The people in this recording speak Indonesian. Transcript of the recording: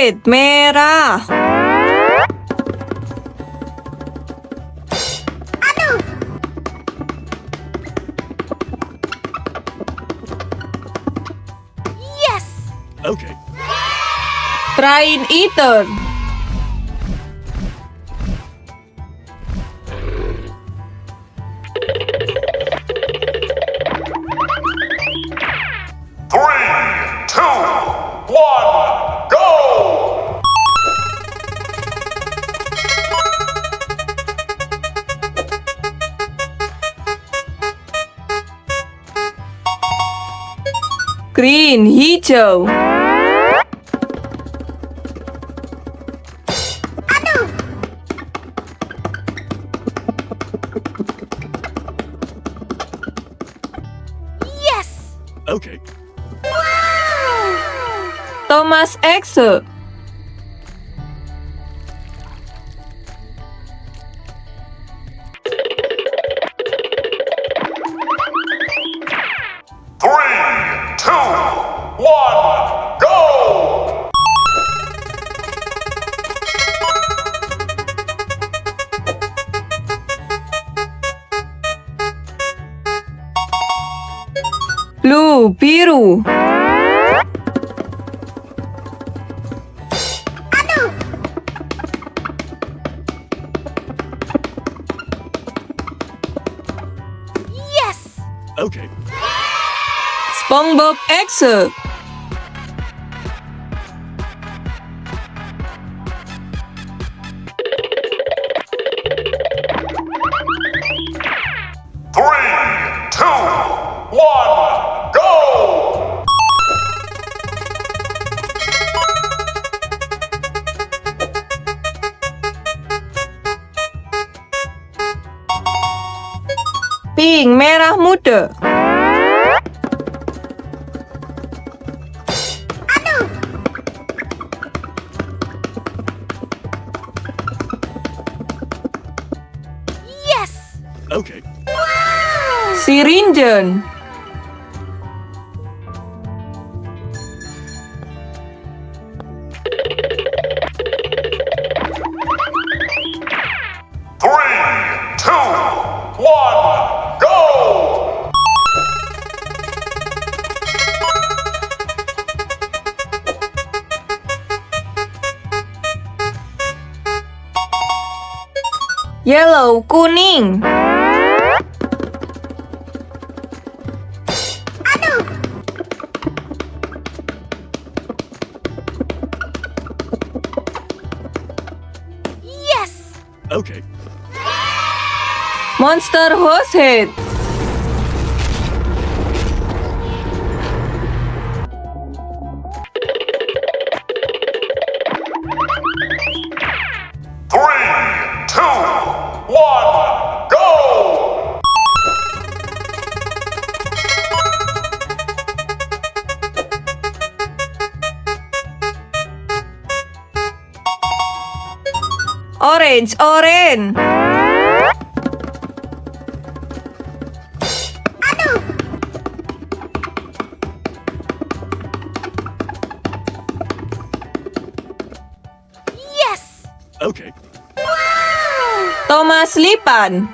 Red, merah. Yes! Okay. Train eater. Three, two, one, go! Green, hijau. Yes! Okay. Thomas Exe. Three, two, one, go! Blue, biru. Yes! Okay. Spongebob Exe. Three, two, one, go! Pink, merah muda. Yes! Okay. Syringeon. Three, two, one, go! Yellow, kuning. Yes! Okay. Monster hose head. Three, two, one, go! Orange, orange. Yes! Okay. Thomas Lipan.